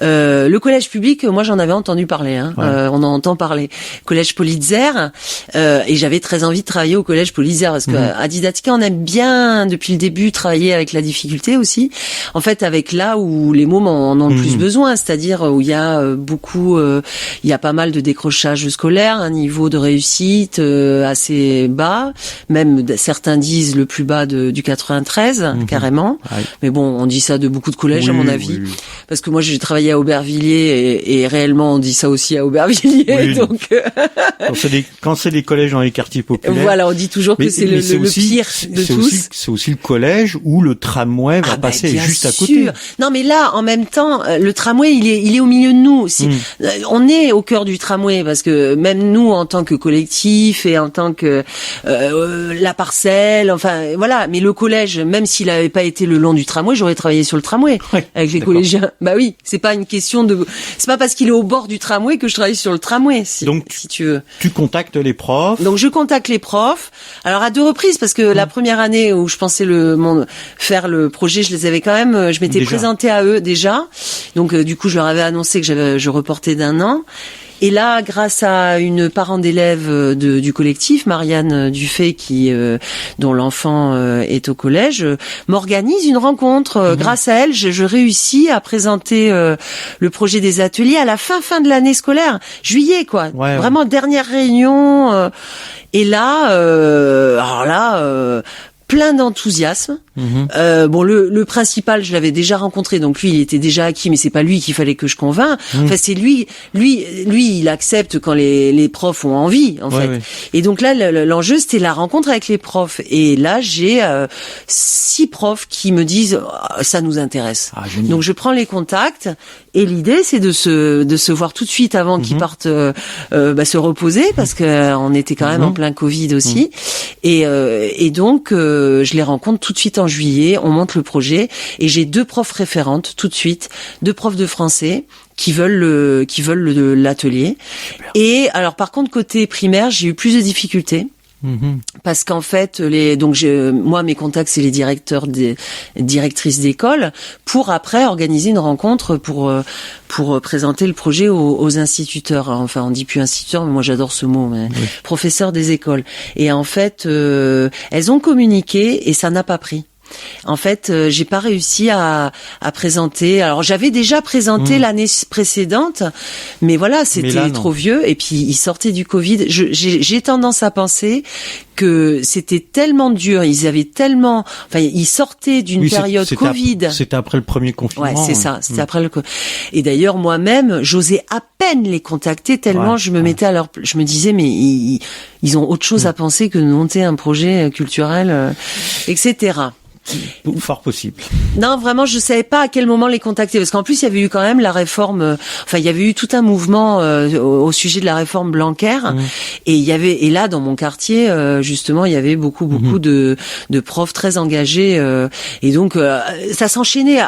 B: Le collège public, moi j'en avais entendu parler, on en entend parler. Collège Politzer, et j'avais très envie de travailler au collège Politzer parce que à Didactica on aime bien depuis le début travailler avec la difficulté aussi. En fait avec là où les mômes en ont le plus besoin, c'est-à-dire où il y a il y a pas mal de décrochage scolaire, un niveau de réussite assez bas, même certains disent le plus bas du 93 carrément. Mais bon, on dit ça de beaucoup de collèges à mon avis. Parce que moi j'ai travaillé à Aubervilliers et réellement on dit ça aussi à Aubervilliers. Donc
C: quand c'est des collèges dans les quartiers populaires.
B: Voilà, on dit toujours que c'est le pire de tous.
C: C'est aussi le collège où le tramway va passer juste à côté.
B: Non mais là en même temps le tramway il est au milieu de nous. On est au cœur du tramway parce que même nous en tant que collectif et en tant que la parcelle, enfin voilà, mais le collège même s'il avait pas été le long du tramway, j'aurais travaillé sur le tramway avec les collégiens. Bah oui, c'est pas une question c'est pas parce qu'il est au bord du tramway que je travaille sur le tramway, si tu veux.
C: Tu contactes les profs.
B: Donc je contacte les profs. Alors à 2 reprises parce que la première année où je pensais faire le projet, je m'étais présentée à eux déjà. Donc du coup, je leur avais annoncé que je reportais d'1 an. Et là, grâce à une parent d'élève du collectif, Marianne Dufay, dont l'enfant est au collège, m'organise une rencontre. Grâce à elle, je réussis à présenter le projet des ateliers à la fin de l'année scolaire, juillet quoi. Vraiment dernière réunion. Et là, plein d'enthousiasme. Bon, le principal, je l'avais déjà rencontré, donc lui, il était déjà acquis, mais c'est pas lui qu'il fallait que je convainc. Enfin, c'est lui, il accepte quand les profs ont envie, en fait. Et donc là, l'enjeu, c'était la rencontre avec les profs. Et là, j'ai 6 profs qui me disent, ça nous intéresse. Donc je prends les contacts. Et l'idée, c'est de se voir tout de suite avant qu'ils partent se reposer, parce que on était quand même en plein Covid aussi. Et donc, je les rencontre tout de suite en juillet. On monte le projet et j'ai 2 profs référentes tout de suite, 2 profs de français qui veulent l'atelier. Et alors, par contre, côté primaire, j'ai eu plus de difficultés. Parce qu'en fait, moi, mes contacts, c'est les directrices d'école pour après organiser une rencontre pour présenter le projet aux instituteurs. Enfin, on dit plus instituteurs, mais moi j'adore ce mot, mais professeurs des écoles. Et en fait, elles ont communiqué et ça n'a pas pris. En fait, j'ai pas réussi à présenter. Alors, j'avais déjà présenté l'année précédente, mais voilà, c'était trop vieux. Et puis, ils sortaient du Covid. J'ai tendance à penser que c'était tellement dur. Ils sortaient d'une période Covid.
C: C'était après le premier confinement.
B: Ouais, c'est ça. C'était après le. Et d'ailleurs, moi-même, j'osais à peine les contacter tellement je me mettais je me disais, mais ils ont autre chose à penser que de monter un projet culturel, etc.
C: Fort possible.
B: Non, vraiment, je savais pas à quel moment les contacter, parce qu'en plus, il y avait eu quand même la réforme. Il y avait eu tout un mouvement au sujet de la réforme Blanquer, et là, dans mon quartier, justement, il y avait beaucoup de profs très engagés, et donc ça s'enchaînait.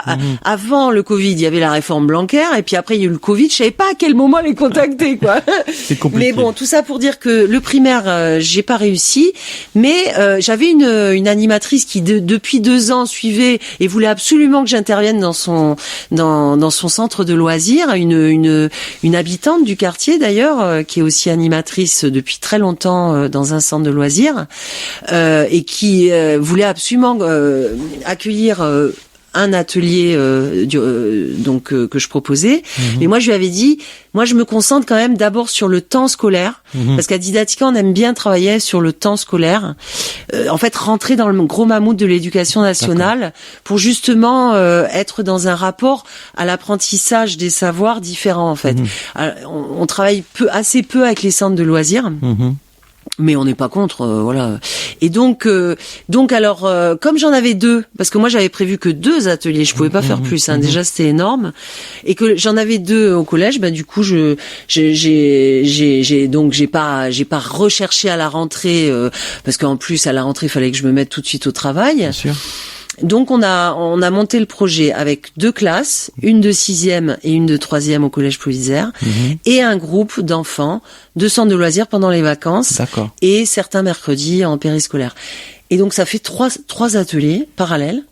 B: Avant le Covid, il y avait la réforme Blanquer, et puis après, il y a eu le Covid. Je savais pas à quel moment les contacter, quoi.
C: C'est compliqué.
B: Mais bon, tout ça pour dire que le primaire, j'ai pas réussi, mais j'avais une animatrice qui depuis 2 ans suivait et voulait absolument que j'intervienne dans son centre de loisirs, une habitante du quartier d'ailleurs, qui est aussi animatrice depuis très longtemps dans un centre de loisirs, et qui voulait absolument accueillir un atelier que je proposais. Mais moi, je lui avais dit, moi, je me concentre quand même d'abord sur le temps scolaire, parce qu'à Didactica, on aime bien travailler sur le temps scolaire. En fait, rentrer dans le gros mammouth de l'éducation nationale pour justement être dans un rapport à l'apprentissage des savoirs différents, en fait. On travaille assez peu avec les centres de loisirs. Mais on n'est pas contre, voilà. Et donc alors, comme j'en avais 2, parce que moi j'avais prévu que 2 ateliers, je pouvais pas faire plus. Déjà c'était énorme, et que j'en avais 2 au collège. Du coup, j'ai pas recherché à la rentrée, parce qu'en plus à la rentrée il fallait que je me mette tout de suite au travail.
A: Bien sûr.
B: Donc on a monté le projet avec 2 classes, une de 6e et une de 3e au collège Paul Isère, et un groupe d'enfants de centre de loisirs pendant les vacances, et certains mercredis en périscolaire. Et donc ça fait 3 ateliers parallèles.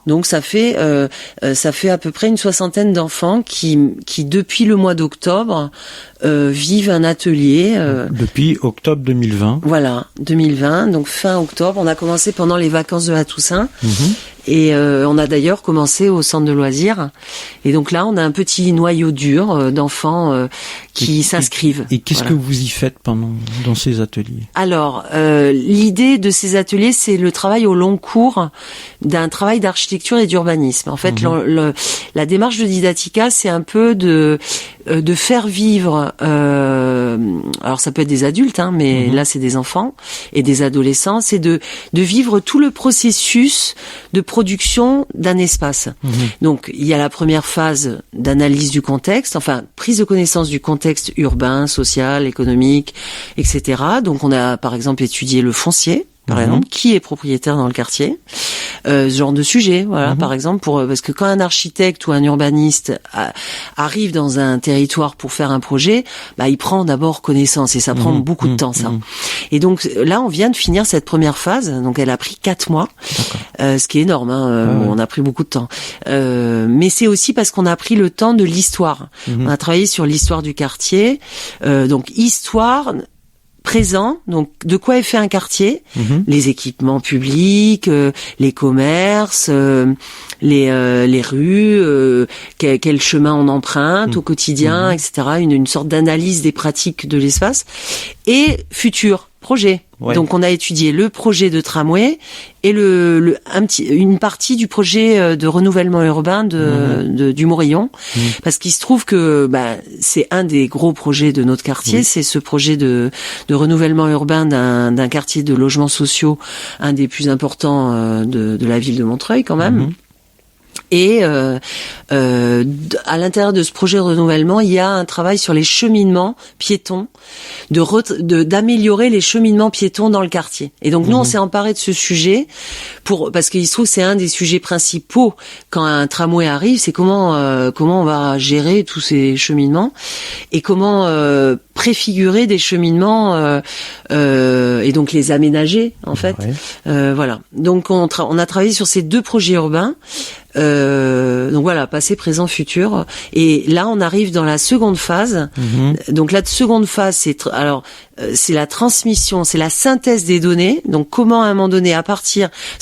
B: Donc ça fait à peu près une 60aine d'enfants qui depuis le mois d'octobre vivent un atelier.
A: Depuis octobre 2020.
B: Voilà, 2020, donc fin octobre. On a commencé pendant les vacances de la Toussaint. Et on a d'ailleurs commencé au centre de loisirs. Et donc là, on a un petit noyau dur d'enfants qui s'inscrivent.
A: Et qu'est-ce que vous y faites dans ces ateliers?
B: Alors, l'idée de ces ateliers, c'est le travail au long cours d'un travail d'architecture et d'urbanisme. En fait, la démarche de Didactica, c'est un peu de faire vivre. Alors, ça peut être des adultes, mais là, c'est des enfants et des adolescents. C'est de vivre tout le processus de production d'un espace. Donc, il y a la première phase d'analyse du contexte, enfin, prise de connaissance du contexte urbain, social, économique, etc. Donc, on a, par exemple, étudié le foncier, par exemple, qui est propriétaire dans le quartier, ce genre de sujet, voilà, par exemple, parce que quand un architecte ou un urbaniste arrive dans un territoire pour faire un projet, il prend d'abord connaissance, et ça prend beaucoup de temps, ça. Et donc là, on vient de finir cette première phase, donc elle a pris 4 mois, ce qui est énorme, on a pris beaucoup de temps. Mais c'est aussi parce qu'on a pris le temps de l'histoire. On a travaillé sur l'histoire du quartier, donc histoire présent, donc de quoi est fait un quartier, les équipements publics, les commerces, les rues, quel chemin on emprunte au quotidien, etc. Une sorte d'analyse des pratiques de l'espace, et futur projet. Donc on a étudié le projet de tramway et une partie du projet de renouvellement urbain du Morillon, parce qu'il se trouve que c'est un des gros projets de notre quartier, c'est ce projet de renouvellement urbain d'un quartier de logements sociaux, un des plus importants de la ville de Montreuil quand même. Et à l'intérieur de ce projet de renouvellement, il y a un travail sur les cheminements piétons, d'améliorer les cheminements piétons dans le quartier. Et donc nous, on s'est emparé de ce sujet parce qu'il se trouve que c'est un des sujets principaux quand un tramway arrive, c'est comment on va gérer tous ces cheminements et comment préfigurer des cheminements et donc les aménager en fait. Voilà. Donc on a travaillé sur ces 2 projets urbains. Donc voilà, passé, présent, futur. Et là, on arrive dans la seconde phase. Donc la seconde phase, c'est la transmission, c'est la synthèse des données. Donc comment à un moment donné, parce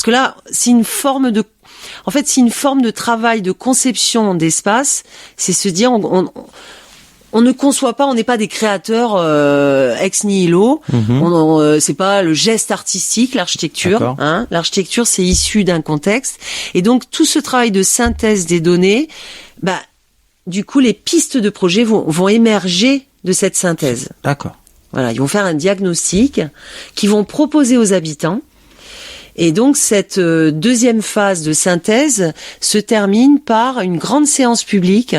B: que là, c'est une forme de travail de conception d'espace. C'est se dire, on ne conçoit pas, on n'est pas des créateurs ex nihilo. C'est pas le geste artistique, l'architecture. L'architecture, c'est issu d'un contexte. Et donc tout ce travail de synthèse des données, du coup, les pistes de projet vont émerger de cette synthèse.
A: D'accord.
B: Voilà, ils vont faire un diagnostic qu'ils vont proposer aux habitants. Et donc cette deuxième phase de synthèse se termine par une grande séance publique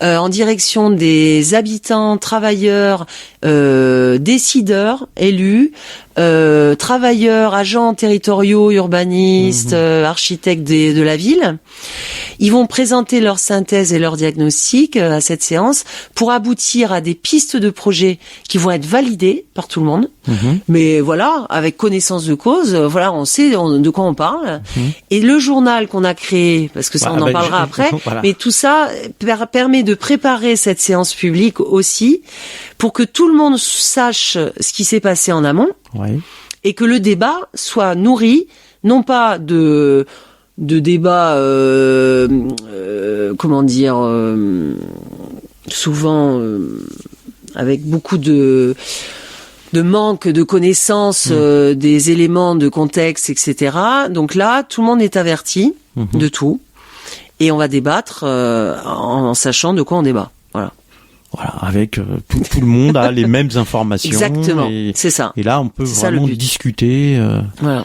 B: en direction des habitants, travailleurs, décideurs, élus, travailleurs, agents territoriaux, urbanistes, architectes de la ville. Ils vont présenter leur synthèse et leur diagnostic à cette séance pour aboutir à des pistes de projet qui vont être validées par tout le monde. Mais voilà, avec connaissance de cause, voilà, on sait de quoi on parle. Et le journal qu'on a créé, parce que ça on en parlera après, mais tout ça permet de préparer cette séance publique aussi pour que tout le monde sache ce qui s'est passé en amont et que le débat soit nourri non pas de débats, comment dire, souvent avec beaucoup de manque de connaissances des éléments de contexte, etc. Donc là, tout le monde est averti de tout. Et on va débattre en sachant de quoi on débat. Voilà.
C: Voilà, avec tout le monde a les mêmes informations.
B: Exactement, c'est ça.
C: Et là, on peut vraiment discuter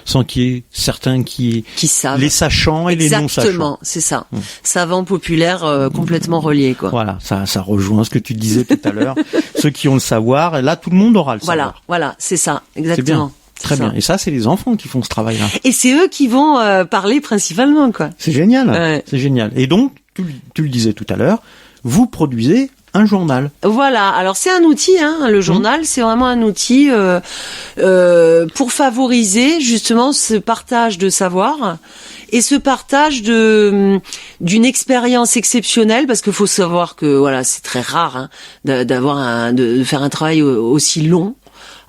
C: sans qu'il y ait certains qui savent. Les sachants et les non-sachants.
B: Exactement, c'est ça. Savants populaires complètement reliés, quoi.
C: Voilà, ça rejoint ce que tu disais tout à l'heure. Ceux qui ont le savoir, et là, tout le monde aura le savoir.
B: Voilà, c'est ça, exactement.
C: C'est bien. Très bien. Et ça, c'est les enfants qui font ce travail-là.
B: Et c'est eux qui vont parler principalement, quoi.
C: C'est génial. Ouais. C'est génial. Et donc, tu le disais tout à l'heure, vous produisez un journal.
B: Voilà. Alors c'est un outil, le journal, c'est vraiment un outil pour favoriser justement ce partage de savoir et ce partage d'une expérience exceptionnelle, parce qu'il faut savoir que voilà, c'est très rare de faire un travail aussi long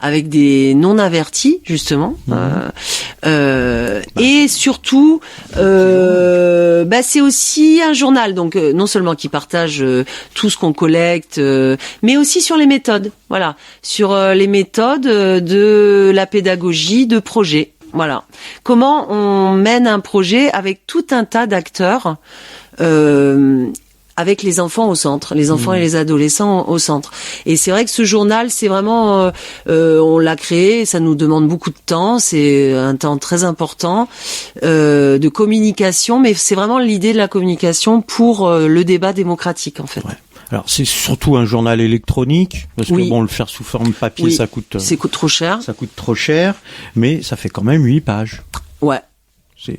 B: avec des non avertis justement et surtout c'est aussi un journal, donc non seulement qui partage tout ce qu'on collecte, mais aussi sur les méthodes, voilà, sur les méthodes de la pédagogie de projet. Voilà, comment on mène un projet avec tout un tas d'acteurs, avec les enfants au centre, les enfants et les adolescents au centre. Et c'est vrai que ce journal, c'est vraiment, on l'a créé, ça nous demande beaucoup de temps, c'est un temps très important de communication, mais c'est vraiment l'idée de la communication pour le débat démocratique, en fait.
C: Ouais. Alors c'est surtout un journal électronique, parce que le faire sous forme papier, ça coûte
B: trop cher.
C: Ça coûte trop cher, mais ça fait quand même 8 pages.
B: Ouais.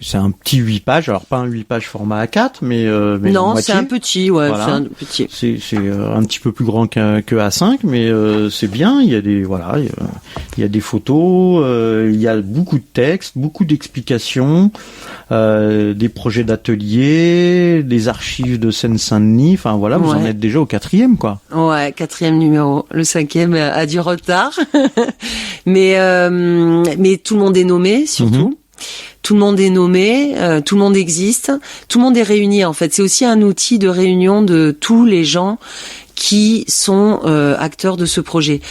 C: C'est un petit 8 pages, alors pas un 8 pages format A4, mais
B: non, c'est un petit,
C: voilà.
B: C'est un petit.
C: C'est un petit peu plus grand que A5, mais c'est bien. Il y a des il y a des photos, il y a beaucoup de textes, beaucoup d'explications, des projets d'ateliers, des archives de Seine-Saint-Denis. Enfin voilà, vous en êtes déjà au 4e, quoi.
B: Ouais, 4e numéro. Le 5e a du retard, mais tout le monde est nommé surtout. Tout le monde est nommé, tout le monde existe, tout le monde est réuni en fait. C'est aussi un outil de réunion de tous les gens qui sont acteurs de ce projet.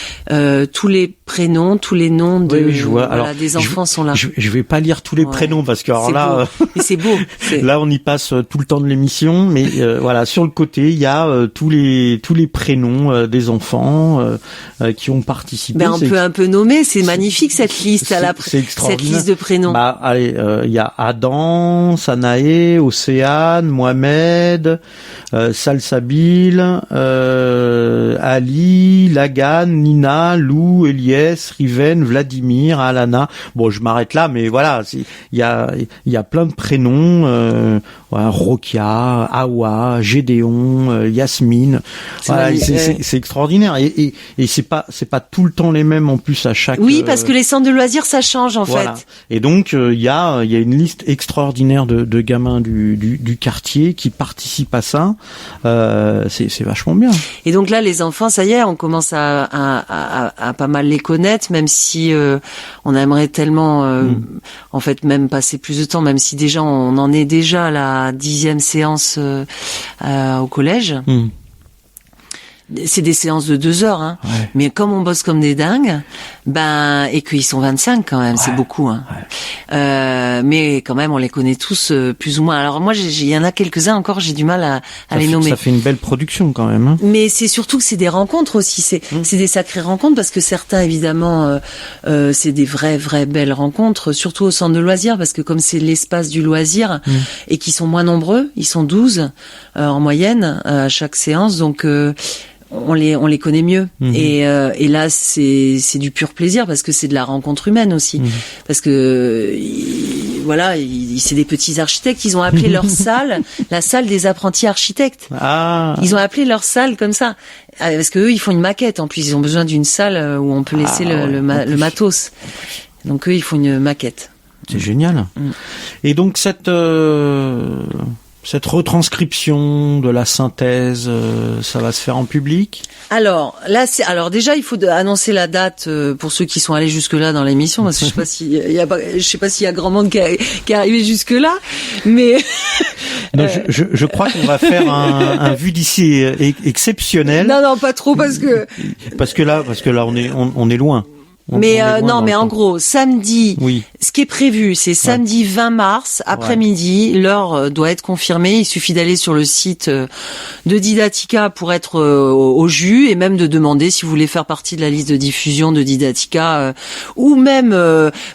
B: Tous les prénoms, tous les noms des enfants sont là.
C: Je vais pas lire tous les prénoms parce que alors là,
B: mais c'est beau.
C: Là, on y passe tout le temps de l'émission, mais voilà, sur le côté, il y a tous les prénoms des enfants qui ont participé.
B: On peut un peu nommer. C'est magnifique cette liste cette liste de prénoms.
C: Bah allez, il y a Adam, Sanaé, Océane, Mohamed, Salsabil, Ali, Lagan, Nina, Lou, Eliès, Riven, Vladimir, Alana. Bon, je m'arrête là, mais voilà, il y a plein de prénoms, Rokia, Awa, Gédéon, Yasmine. Voilà, c'est extraordinaire et c'est pas tout le temps les mêmes en plus à chaque.
B: Oui, parce que les centres de loisirs ça change en fait.
C: Et donc il y a une liste extraordinaire de gamins du quartier qui participent à ça. C'est vachement bien.
B: Et donc là, les enfants, ça y est, on commence à pas mal les connaître, même si on aimerait tellement, en fait, même passer plus de temps, même si déjà on en est déjà à la 10e séance au collège. C'est des séances de 2 heures, mais comme on bosse comme des dingues, et qu'ils sont 25 quand même, c'est beaucoup, mais quand même on les connaît tous plus ou moins. Alors moi, il y en a quelques-uns encore, j'ai du mal à les nommer.
C: Ça fait une belle production quand même.
B: Mais c'est surtout que c'est des rencontres aussi, c'est des sacrées rencontres parce que certains évidemment, c'est des vraies belles rencontres, surtout au centre de loisirs parce que comme c'est l'espace du loisir et qu'ils sont moins nombreux, ils sont 12 en moyenne à chaque séance, donc on les connaît mieux et là c'est du pur plaisir parce que c'est de la rencontre humaine aussi parce que c'est des petits architectes, ils ont appelé leur salle la salle des apprentis architectes. Ils ont appelé leur salle comme ça parce que eux ils font une maquette, en plus ils ont besoin d'une salle où on peut laisser le matos, donc eux ils font une maquette.
C: C'est génial. Et donc Cette retranscription de la synthèse, ça va se faire en public?
B: Alors là, déjà, il faut annoncer la date pour ceux qui sont allés jusque là dans l'émission, parce que je sais pas s'il y a grand monde qui est arrivé jusque là, mais
C: non, je crois qu'on va faire un vue d'ici exceptionnel.
B: Non, pas trop parce que
C: là, on est loin.
B: Mais en gros, samedi,
C: oui.
B: Ce qui est prévu, c'est samedi 20 mars, après-midi, l'heure doit être confirmée. Il suffit d'aller sur le site de Didatica pour être au jus et même de demander si vous voulez faire partie de la liste de diffusion de Didatica ou même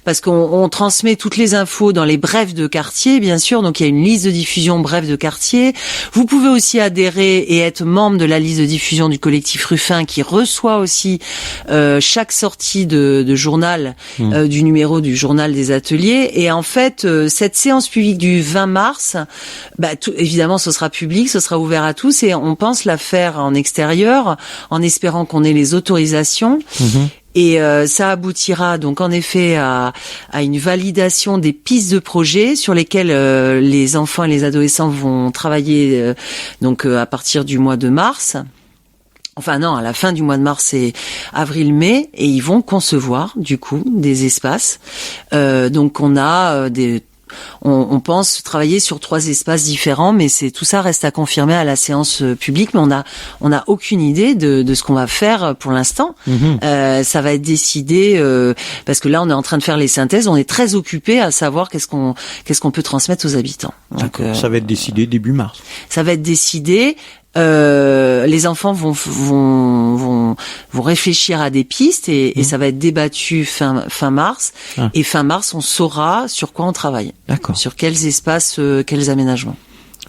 B: parce qu'on transmet toutes les infos dans les brefs de quartier, bien sûr. Donc il y a une liste de diffusion bref de quartier. Vous pouvez aussi adhérer et être membre de la liste de diffusion du collectif Ruffin qui reçoit aussi chaque sortie de journal du numéro du journal des ateliers. Et en fait, cette séance publique du 20 mars, évidemment, ce sera public, ce sera ouvert à tous et on pense la faire en extérieur en espérant qu'on ait les autorisations. Et ça aboutira donc en effet à une validation des pistes de projet sur lesquelles les enfants et les adolescents vont travailler à partir du mois de mars. Enfin non, à la fin du mois de mars et avril-mai, et ils vont concevoir du coup des espaces. Donc on a on pense travailler sur 3 espaces différents, mais tout ça reste à confirmer à la séance publique. Mais on a aucune idée de ce qu'on va faire pour l'instant. Ça va être décidé parce que là on est en train de faire les synthèses. On est très occupé à savoir qu'est-ce qu'on peut transmettre aux habitants. Donc,
C: ça va être décidé début mars.
B: Ça va être décidé. Les enfants vont réfléchir à des pistes et ça va être débattu fin mars. Et fin mars, on saura sur quoi on travaille.
C: D'accord.
B: Sur quels espaces, quels aménagements.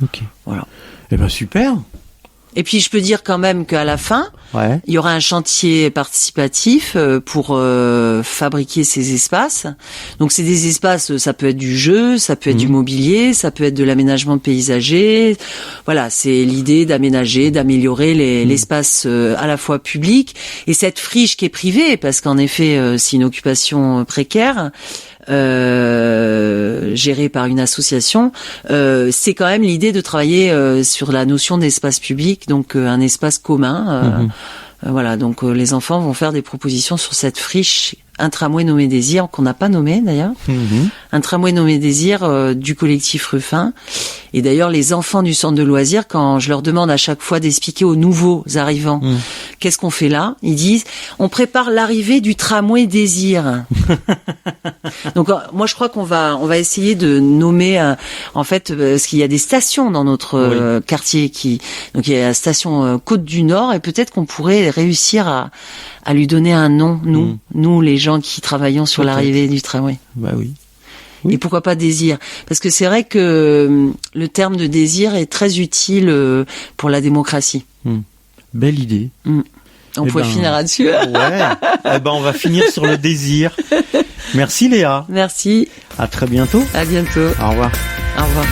C: Ok.
B: Voilà.
C: Eh ben super.
B: Et puis je peux dire quand même qu'à la fin, il y aura un chantier participatif pour fabriquer ces espaces. Donc c'est des espaces, ça peut être du jeu, ça peut être du mobilier, ça peut être de l'aménagement paysager. Voilà, c'est l'idée d'aménager, d'améliorer l'espace à la fois public et cette friche qui est privée, parce qu'en effet c'est une occupation précaire. Géré par une association, c'est quand même l'idée de travailler sur la notion d'espace public, donc un espace commun. Voilà, donc les enfants vont faire des propositions sur cette friche, un tramway nommé Désir, qu'on n'a pas nommé d'ailleurs, un tramway nommé Désir du collectif Ruffin. Et d'ailleurs, les enfants du centre de loisirs, quand je leur demande à chaque fois d'expliquer aux nouveaux arrivants qu'est-ce qu'on fait là, ils disent on prépare l'arrivée du tramway Désir. Donc moi je crois qu'on va essayer de nommer en fait parce qu'il y a des stations dans notre quartier donc il y a la station Côte du Nord et peut-être qu'on pourrait réussir à lui donner un nom, nous les gens qui travaillons sur l'arrivée du tramway.
C: Bah oui.
B: Et pourquoi pas désir? Parce que c'est vrai que le terme de désir est très utile pour la démocratie.
C: Belle idée.
B: On pourrait finir là-dessus.
C: Ouais. On va finir sur le désir. Merci Léa.
B: Merci.
C: À très bientôt.
B: À bientôt.
C: Au revoir.
B: Au revoir.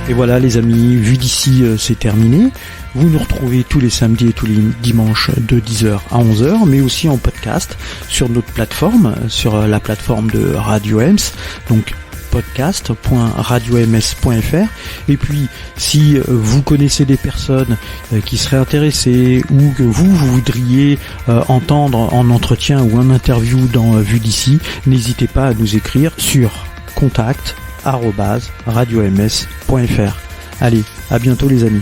A: Et voilà les amis, vue d'ici, c'est terminé. Vous nous retrouvez tous les samedis et tous les dimanches de 10h à 11h, mais aussi en podcast sur notre plateforme, sur la plateforme de Radio Ems, donc podcast.radioms.fr. Et puis, si vous connaissez des personnes qui seraient intéressées ou que vous voudriez entendre en entretien ou en interview dans Vue d'ici, n'hésitez pas à nous écrire sur contact@radioms.fr. Allez, à bientôt les amis.